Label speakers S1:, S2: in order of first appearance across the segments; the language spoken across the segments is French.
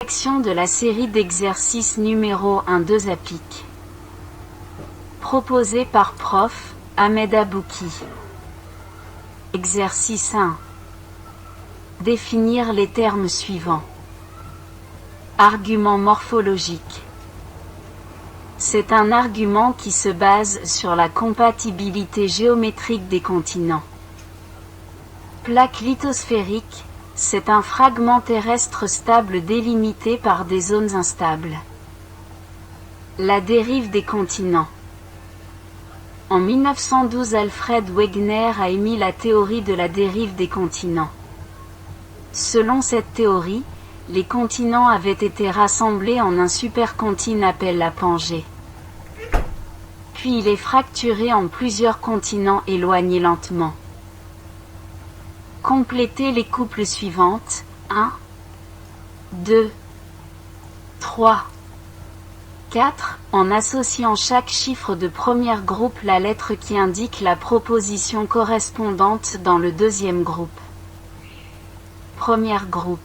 S1: Action de la série d'exercices numéro 1-2 à pic. Proposé par Prof. Ahmed Abouki. Exercice 1. Définir les termes suivants. Argument morphologique. C'est un argument qui se base sur la compatibilité géométrique des continents. Plaque lithosphérique. C'est un fragment terrestre stable délimité par des zones instables. La dérive des continents. En 1912, Alfred Wegener a émis la théorie de la dérive des continents. Selon cette théorie, les continents avaient été rassemblés en un supercontinent appelé la Pangée. Puis il est fracturé en plusieurs continents éloignés lentement. Complétez les couples suivantes, 1, 2, 3, 4, en associant chaque chiffre de premier groupe la lettre qui indique la proposition correspondante dans le deuxième groupe. Premier groupe.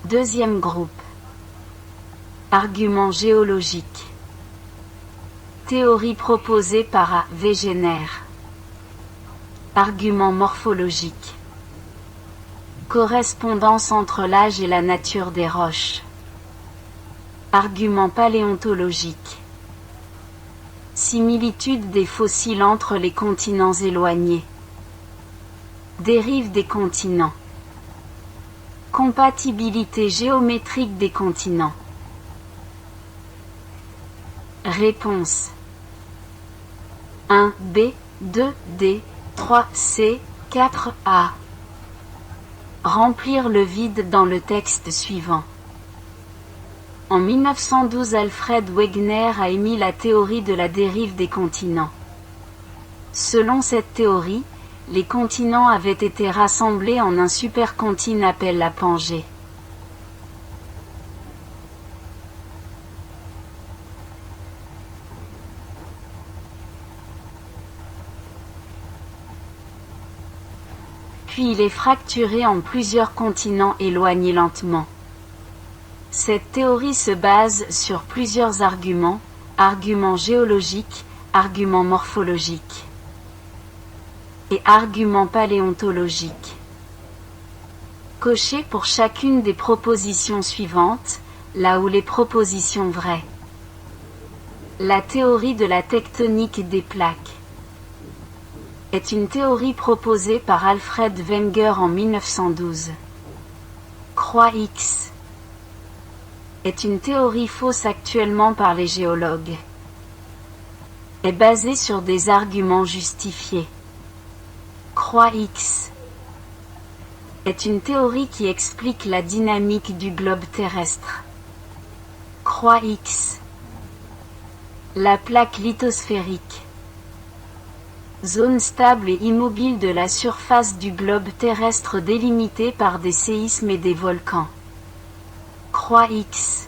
S1: Deuxième groupe. Argument géologique. Théorie proposée par A. Wegener. Argument morphologique. Correspondance entre l'âge et la nature des roches. Argument paléontologique. Similitude des fossiles entre les continents éloignés. Dérive des continents. Compatibilité géométrique des continents. Réponse 1B, 2D, 3C, 4A. Remplir le vide dans le texte suivant. En 1912, Alfred Wegener a émis la théorie de la dérive des continents. Selon cette théorie, les continents avaient été rassemblés en un supercontinent appelé la Pangée. Puis il est fracturé en plusieurs continents éloignés lentement. Cette théorie se base sur plusieurs arguments, arguments géologiques, arguments morphologiques et arguments paléontologiques. Cochez pour chacune des propositions suivantes, là où les propositions vraies. La théorie de la tectonique des plaques est une théorie proposée par Alfred Wegener en 1912. Croix X est une théorie fausse actuellement par les géologues. Est basée sur des arguments justifiés. Croix X est une théorie qui explique la dynamique du globe terrestre. Croix X. La plaque lithosphérique. Zone stable et immobile de la surface du globe terrestre délimitée par des séismes et des volcans. Croix X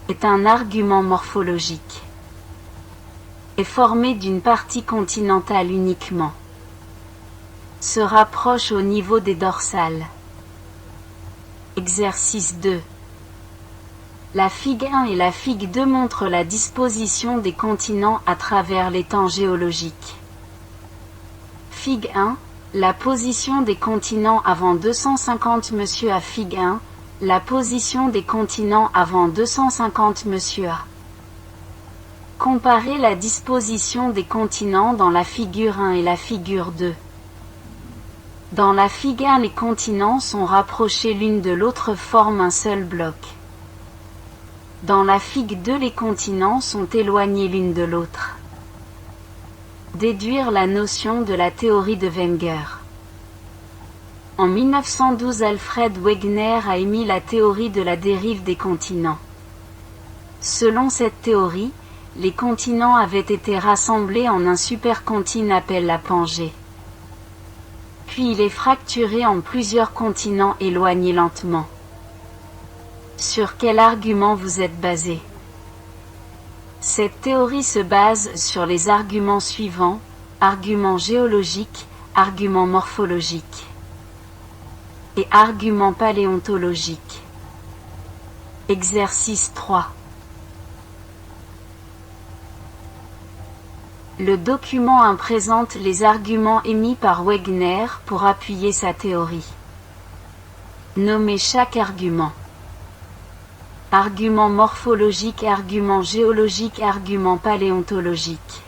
S1: est un argument morphologique. Est formé d'une partie continentale uniquement. Se rapproche au niveau des dorsales. Exercice 2. La figue 1 et la figue 2 montrent la disposition des continents à travers les temps géologiques. Figue 1, la position des continents avant 250 Monsieur A. Figue 1, la position des continents avant 250 Monsieur A. Comparez la disposition des continents dans la figure 1 et la figure 2. Dans la figue 1, les continents sont rapprochés l'une de l'autre, forment un seul bloc. Dans la figue 2, les continents sont éloignés l'une de l'autre. Déduire la notion de la théorie de Wegener. En 1912, Alfred Wegener a émis la théorie de la dérive des continents. Selon cette théorie, les continents avaient été rassemblés en un supercontinent appelé la Pangée. Puis il est fracturé en plusieurs continents éloignés lentement. Sur quel argument vous êtes basé? Cette théorie se base sur les arguments suivants, arguments géologiques, arguments morphologiques et arguments paléontologiques. Exercice 3. Le document 1 présente les arguments émis par Wegener pour appuyer sa théorie. Nommez chaque argument. Argument morphologique, argument géologique, argument paléontologique.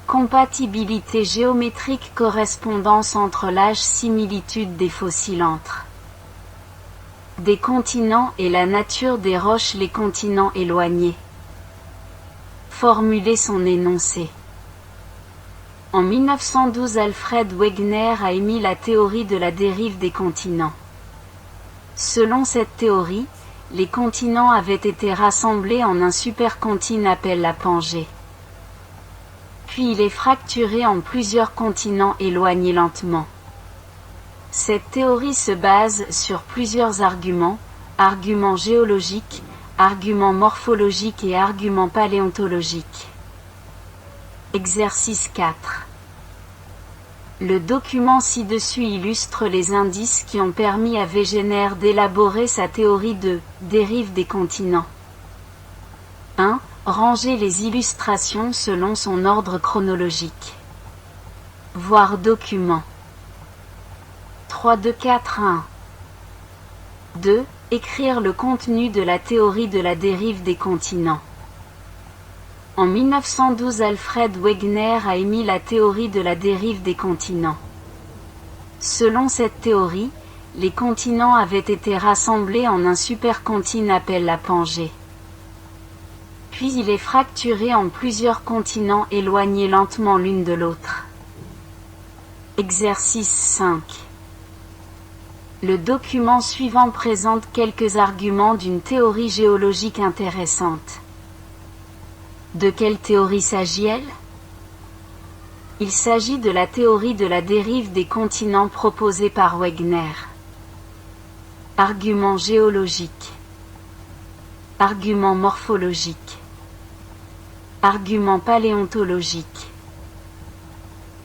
S1: Compatibilité géométrique, correspondance entre l'âge, similitude des fossiles entre des continents et la nature des roches, les continents éloignés. Formuler son énoncé. En 1912, Alfred Wegener a émis la théorie de la dérive des continents. Selon cette théorie, les continents avaient été rassemblés en un supercontinent appelé la Pangée. Puis il est fracturé en plusieurs continents éloignés lentement. Cette théorie se base sur plusieurs arguments, arguments géologiques, arguments morphologiques et arguments paléontologiques. Exercice 4. Le document ci-dessus illustre les indices qui ont permis à Wegener d'élaborer sa théorie de dérive des continents. 1. Ranger les illustrations selon son ordre chronologique. Voir document. 3.2.4.1. 2. Écrire le contenu de la théorie de la dérive des continents. En 1912, Alfred Wegener a émis la théorie de la dérive des continents. Selon cette théorie, les continents avaient été rassemblés en un supercontinent appelé la Pangée. Puis il est fracturé en plusieurs continents éloignés lentement l'une de l'autre. Exercice 5. Le document suivant présente quelques arguments d'une théorie géologique intéressante. De quelle théorie s'agit-elle? Il s'agit de la théorie de la dérive des continents proposée par Wegener. Argument géologique. Argument morphologique. Argument paléontologique.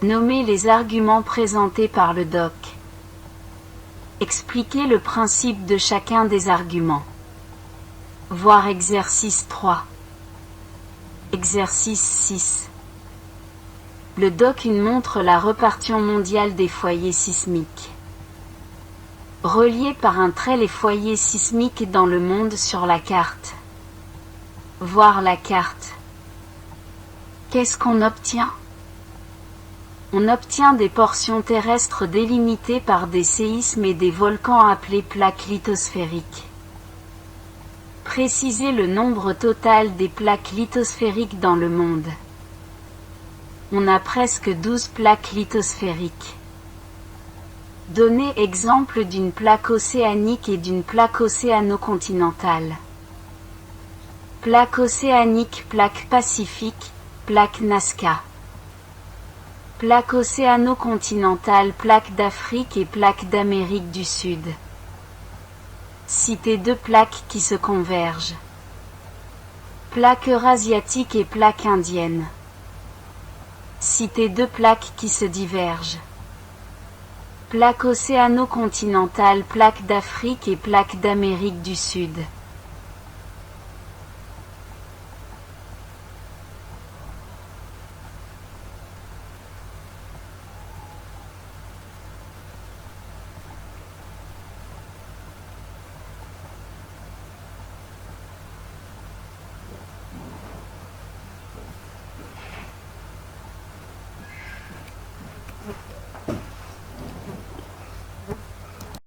S1: Nommez les arguments présentés par le doc. Expliquez le principe de chacun des arguments. Voir exercice 3. Exercice 6. Le doc montre la répartition mondiale des foyers sismiques. Reliez par un trait les foyers sismiques dans le monde sur la carte. Voir la carte. Qu'est-ce qu'on obtient? On obtient des portions terrestres délimitées par des séismes et des volcans appelés plaques lithosphériques. Précisez le nombre total des plaques lithosphériques dans le monde. On a presque 12 plaques lithosphériques. Donnez exemple d'une plaque océanique et d'une plaque océano-continentale. Plaque océanique, plaque pacifique, plaque Nazca. Plaque océano-continentale, plaque d'Afrique et plaque d'Amérique du Sud. Citez deux plaques qui se convergent. Plaque eurasiatique et plaque indienne. Citez deux plaques qui se divergent. Plaque océano-continentale, plaque d'Afrique et plaque d'Amérique du Sud.